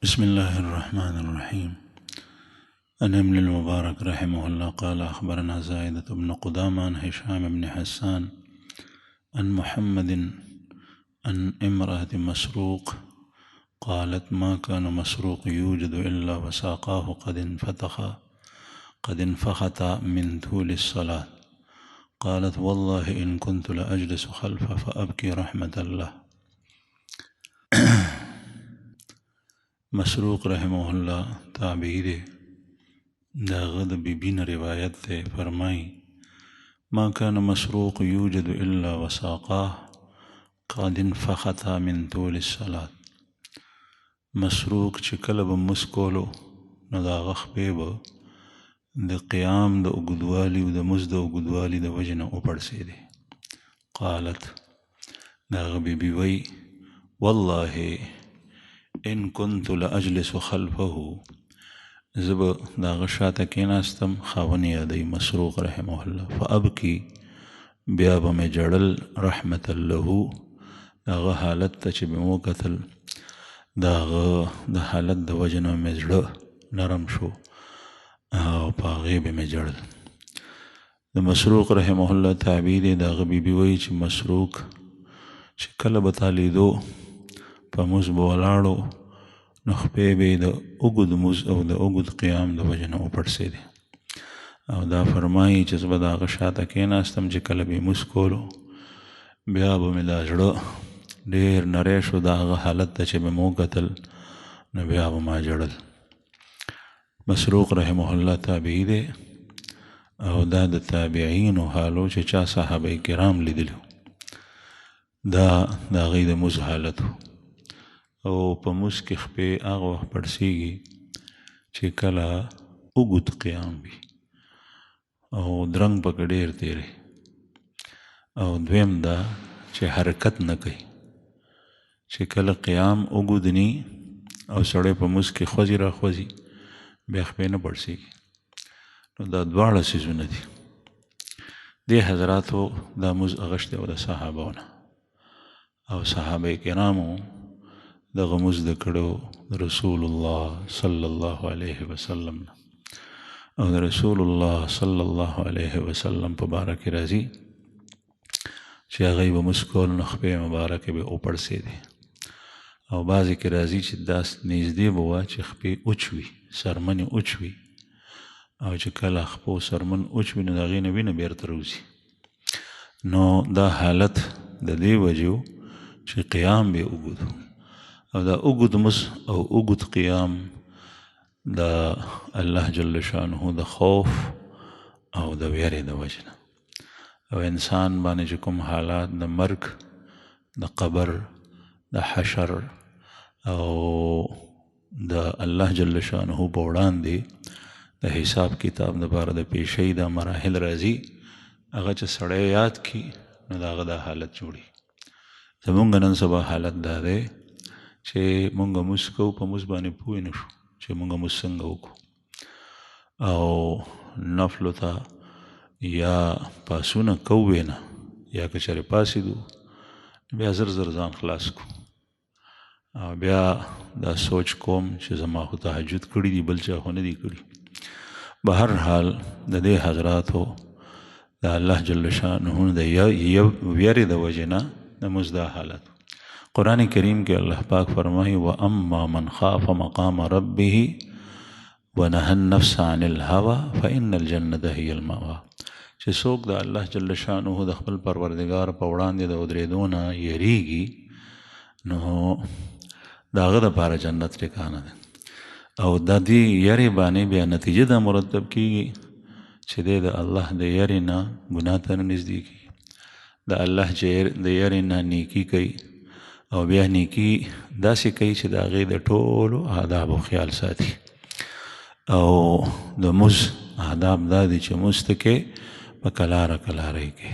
بسم الله الرحمن الرحيم. عن ابن المبارك رحمه الله قال أخبرنا زائدة بن قدامة عن هشام بن حسان عن محمد عن امرأة مسروق قالت ما كان مسروق يوجد إلا وساقاه قد انفخت من طول الصلاة. قالت والله إن كنت لأجلس خلفه فأبكي رحمة الله. مسروق رحمه الله تابعی دے، دا غد بین روایت تے فرمائی ما كان مسروق يوجد إلا وساقاه قد انفخت من طول الصلاة. مسروق چې کله به مسکولو نو دا غخپې به د قیام د اوږدوالي او د مز د اوږدوالي د وجې نه وپړسېدې. قالت دا هغه بیبي وی والله ان كنت لأجلس خلفه، زب دا غشاته کېناستم خاون یادی مسروق رحمه الله فابکی بیا به مې جړل رحمت له، دا غه حالت ته چې به مو کتل دا غه د حالت د وجې نه مې زړه نرم شو او په هغې به مې جړل. د مسروق رحمه الله تعبیر د هغه بیبي وایي چې مسروق چې کله به تا لیدو په موز به ولاړو نو خپې به یې د اوږد موز او د اوږد قیام د وجې نه وپړسېدې. او دا فرمایي چې زه به د هغه شاته کېناستم چې کله به یې موز کولو بیا به مې دا زړه ډېر نری شو، د هغه حالت ته چې به مې وکتل نو بیا به ما جړل. مسروق رحمه الله تابعي دی او دا د تابعینو حالو چې چا صحابه کرام لیدلي دا د هغوی د موز حالت و. او په موز کې خپې هغه وخت پړسېږي چې کله اوږد قیام وي او درنګ پکې ډېر تېری، او دویم دا چې حرکت نه کوي، چې کله قیام اوږد ني او سړی په موز کې خوځي را خوځي بیا خپې نه پړسېږي. نو دا دواړه څیزونه دي. دې حضراتو دا موز اغشتی او د صحابهونه او صحابه کرامو دغه موز د کړو رسول الله صلی الله علیه وسلم او د رسول الله صلی الله علیه وسلم په باره کې راځي چې هغوی به موز کول نو خپې مبارکې به وپړسېدې، او بعضې کې راځي چې داس نږدې به وه چې خپې اوچ وي، سرمن یې اوچ وي، او چې کله خپو سرمن اوچ وي نو د هغې نه وینه بېرته راوځي. نو دا حالت د دې وجې و چې قیام به اوږد او دا اوږد مز او اوږد قیام د الله جل شانه د خوف او د ویرې د وجې نه، او انسان باندې چې کوم حالات د مرګ، د قبر، د حشر او د الله جل شانه په وړاندې د حساب کتاب دپاره د پیشۍ دا مراحل راځي، هغه چې سړی یاد کړي نو د هغه دا حالت جوړي. زمونږ نن سبا حالت دا دی چې مونږ موس کوو، په موس باندې پوه نه شو چې مونږ موس څنګه وکړو، او نفلو ته یا پاسونه کوو نه، یا که چېرې پاسېدو بیا زر زر ځان خلاص کو، او بیا دا سوچ کوم چې زما خو تهجد کړي دي بل چا خو نه دي کړي. به هر حال د دې حضراتو د الله جل شانه د ویرې د وجې نه د موس دا حالت. قرآن کریم کې الله پاک فرمایي واما من خاف مقام ربه ونهى النفس عن الهوى فإن الجنة هي المأوى. چې څوک د الله جل شانه د خپل پروردګار په وړاندې د ودرېدو نه یریږي نو د هغه دپاره جنت ټکانه ده. او د دې یرې باندې بیا نتیجه دا مرتب کېږي چې دی د الله د یرې نه ګناه ته نه نږدې کېږي، د الله د یرې نه نیکي کوي، او بیا نیکي داسې کوي چې د هغې د ټولو آدابو خیال ساتي. او د موز آداب دا دي چې موز ته کې په کلاره کلاره کې.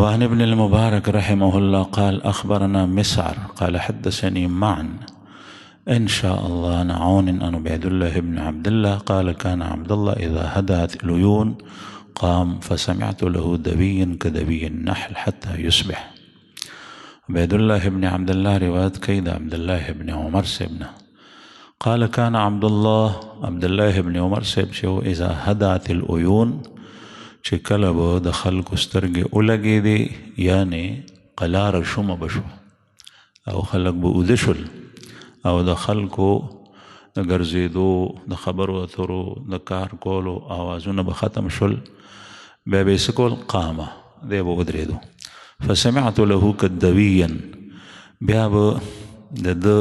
وعن ابن المبارك رحمه الله قال أخبرنا مسعر قال حدثني معا إن شاء الله عن عون عن عبيد الله بن عبد الله قال كان عبد الله إذا هدأت العيون قام فسمعت له دبيا كدبي النحل حتى يصبح. عبید الله ابن عبدالله روایت کوي د عبدالله ابن عمر صاحب نه قال كان عبد الله ابن عمر صاحب چې و اذا هدعت العيون چې کله به د خلکو سترګې ولګېدې یعنې قلاره شومه به شوه او خلک به اوده شول او د خلکو د ګرځېدو د خبرو اترو د کار کولو آوازونه به ختم شول بیا به یې څه کول قامه دی به ودرېدو فسمعت له کدویا بیا به د ده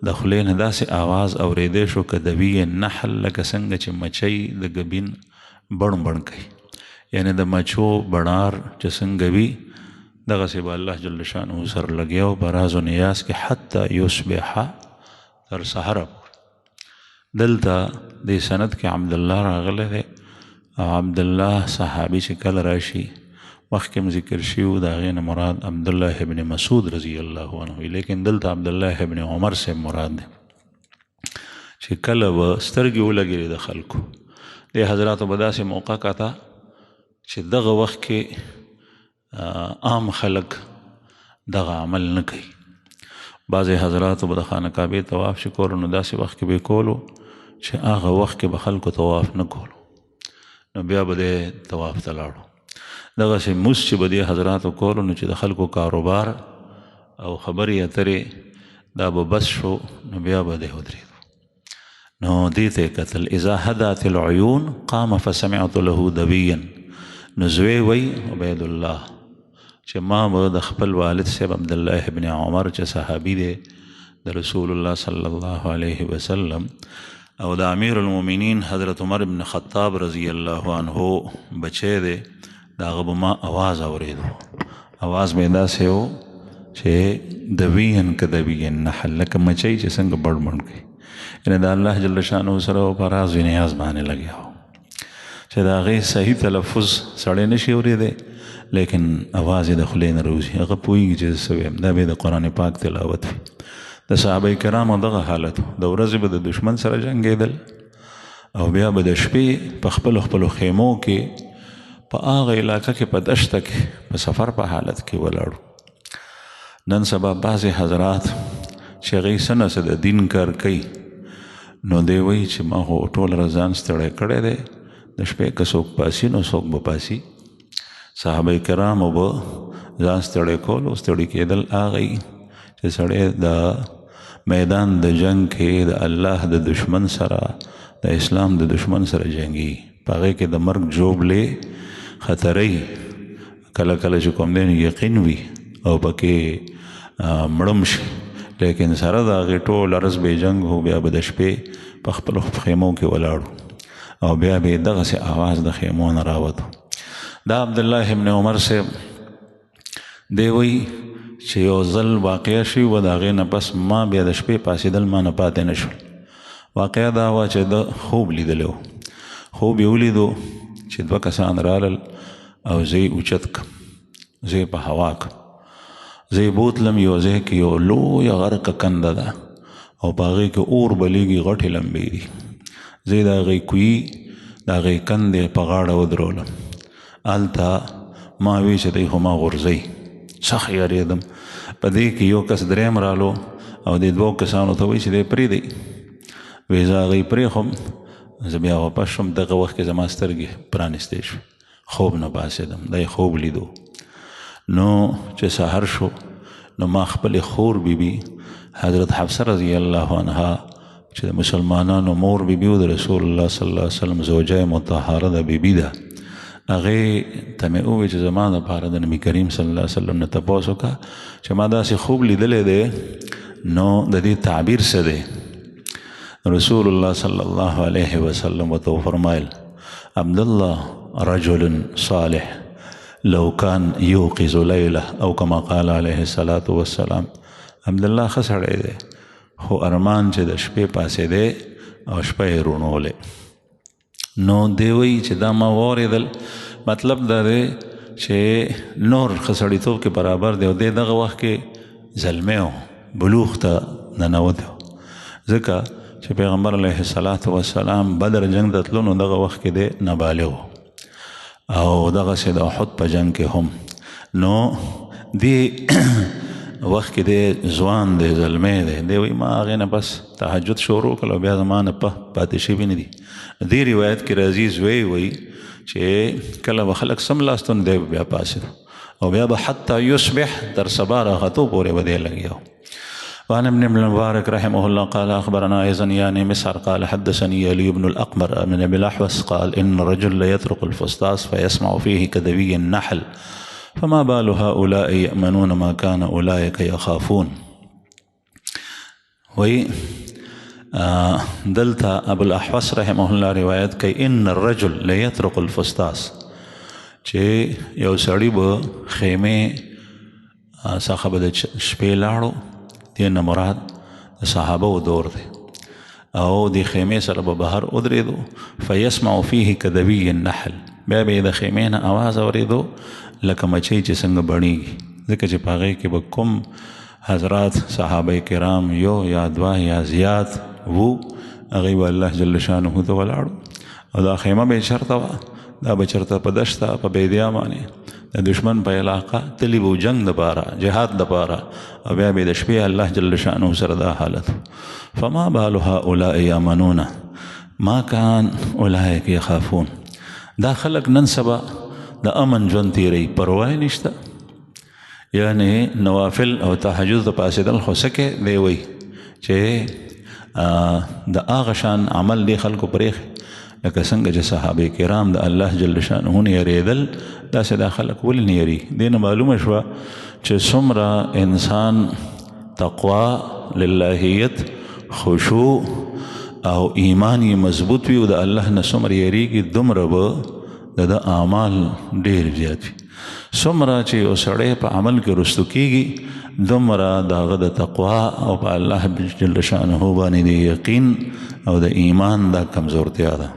د خولې نه داسې آواز اورېدی شو کدوي نحل لکه څنګه چې مچۍ د ګبین بڼ بڼ کوي یعنی د مچو بڼار چې څنګه وي دغسې به الله جل شانه سره لګیا و په راز و نیاز کې حتی یصبح تر سحره پورې دلته دې سند کې عبدالله راغلی دی او عبدالله صحابي چې کله راشي مخکې هم ذکر شوي د هغې نه مراد عبدالله ابن مسعود رضی الله عنه لیکن دلته عبدالله ابن عمر صاحب مراد دی چې کله به سترګې ولګېدې د خلکو دې حضراتو به داسې موقع کته چې دغه وخت کې عام خلک دغه عمل نه کوي بعضې حضراتو به د خانه کعبې طواف چې کولو نو داسې وخت کې به یې کولو چې هغه وخت کې به خلکو طواف نه کولو نو بیا به دې طواف ته لاړو دغسې مونځ چې به دې حضراتو کولو نو چې د خلکو کاروبار او خبرې اترې دا به بس شو نو بیا به دې ودرېدو نو دې ته یې کتل اذا هدعت العيون قام فسمعت له دویا نو زوی وی عبید الله چې ما به د خپل والد صاحب عبدالله ابن عمر چې صحابي دی د رسول الله صلی الله علیه وسلم او د امیر المؤمنین حضرت عمر ابن خطاب رضی الله عنه بچی دی د هغه به ما آواز اورېدو آواز به یې داسې و چې دوین که دوین نحل لکه مچۍ چې څنګه بړ بڼ کوي یعنې د الله جل شانه سره په راز و نیاز باندې لګیا و چې د هغې صحیح تلفظ سړی نشي اورېدی لیکن آواز یې د خولې نه راوځي هغه پوهېږي چې څه ویم دا به د قرآن پاک تلاوت وي د صحابه کرامو دغه حالت د ورځې به د دشمن سره جنګېدل او بیا به د شپې په خپلو خیمو کې په هغه علاقه کې په دشته کې په سفر په حالت کې ولاړو نن سبا بعضې حضرات چې هغوی څه نه څه د دین کار کوي نو دی وایي چې ما خو ټول ورځ ځان ستړی کړی دی د شپې که څوک پاسي نو څوک به پاسي صحابه کرامو به ځان ستړی کول او ستړي کېدل هغوی چې سړی د میدان د جنگ کې د الله د دشمن سره د اسلام د دشمن سره جنګي په هغې کې د مرګ جوبلې خطرۍ کله کله چې کوم دی یقین وي او پکې مړم شي لیکن سره د هغې ټول عرض به جنګ و بیا به د شپې په خپلو خیمو کې ولاړو او بیا به یې دغسې آواز د خیمو نه راوتو دا عبدالله ابن عمر صاحب دی وایي چې یو ځل واقعه شوي و د هغې نه پس ما بیا د شپې پاسېدل ما نه پاتې نه شول واقعه دا وه چې ده خوب لیدلی و خوب یې ولیدو چې دوه کسان رالل او زه یې اوچت کړم زه یې په هوا کړم زه یې بوتلم یو ځای کې یو لویه غرقه کنده ده او په هغې کې اور بلیږي غټې لمبې دي زه یې د هغې کوي د هغې کندې په غاړه ودرولم هلته ما وی چې دی خو ما غورځوي سخت یارېدم په دې کې یو کس دریم رالو او دې دوو کسانو ته وایي چې دی پرېږدئ وایي زه هغوی پرېښم زه بیا واپس شوم دغه وخت کې زما سترګې پرانیستې شوې خوب نه پاڅېدم دا یې خوب لیدو نو چې سحر شو نو ما خپلې خور بیبي حضرت حفصه رضی الله عنها چې د مسلمانانو مور بیبي و د رسول الله صلی الله علیه وسلم زوجه مطهره د بیبي ده هغې ته مې وویل چې زما دپاره د نبي کریم صلی الله علیه وسلم نه تپوس وکړه چې ما داسې خوب لیدلی دی نو د دې تعبیر څه دی رسول الله صلی الله علیه وسلم ورته وفرمایل عبدالله رجل صالح لو كان يوقظ لیله او کما قال علیه الصلاة والسلام عبدالله ښه سړی دی خو ارمان چې د شپې پاسېدی او شپه یې رونولې نو دی وایي چې دا ما واورېدل مطلب دا دی چې نور ښه سړیتوب کې برابر دی او دی دغه وخت کې زلمی و بلوغ ته ننوتی و ځکه چې پیغمبر علیه الصلاة والسلام بدر جنگ ته تلو نو دغه وخت کې دی نابالغ و او دغسې د احد په جنگ کې هم نو دی وخت کې دی ځوان دی زلمی دی دی وایي ما هغې نه بس تهجد شروع کړل او بیا زما نه پاتې شوي نه دي. دې روایت کې راځي زوی وایي چې کله به خلک سملاستون دی بیا پاسېدو او بیا به حتی یصبح تر سبا راختو پورې به دی لګیا. وعن ابن المبارك رحمه الله قال أخبرنا أيضا يعني مسعر قال حدثني علي بن الأقمر من أبي الأحوص قال إن الرجل ليطرق الفسطاس فيسمع فيه كدوي النحل فما بال هؤلاء يأمنون ما كان أولئك يخافون. وي دلتا أبو الأحوص رحمه الله روایت کوي ان الرجل ليطرق الفسطاس چې یو سړی به خیمه څخه به د شپې لاړو دین مراد صحابه و دور دی او دی خیمه سره به بهر ودرېدو فیسمع فيه کدوی النحل بیا به د خیمې نه آواز اورېدو لکه مچۍ چې څنګه بڼېږي ځکه چې په هغې کې به کوم حضرات صحابه کرام یو یا دوه یا زیات وو هغوی به الله جل شانه ته ولاړو او دا خیمه به چېرته وه دا به چېرته په دشته په بیدیا باندې د دشمن په علاقه تلی به جنگ دپاره جهاد دپاره او بیا به د شپې الله جل شانه سره دا حالت. فما بال هؤلاء یامنون ما کان اولئک یخافون. دا خلق نن سبا د امن ژوند تیری پروا نشته یعنی نوافل او تهجد د پاسېدل خو سکه دی وی چې د هغه شان عمل دی خلکو پرېښی لکه څنګه چې صحابه کرام د الله جل شانه نه یریدل داسې دا خلک ولې نه یری. دې نه معلومه شوه چې څومره انسان تقوا للهیت خشوع او ایمان یې مضبوط وي او د الله نه څومره یریږي دومره به د اعمال ډېر زیات وي. څومره چې یو سړی په عمل کې رستو کېږي دومره د هغه د تقوا او په الله جل شانه باندې د یقین او د ایمان دا کمزورتیا ده.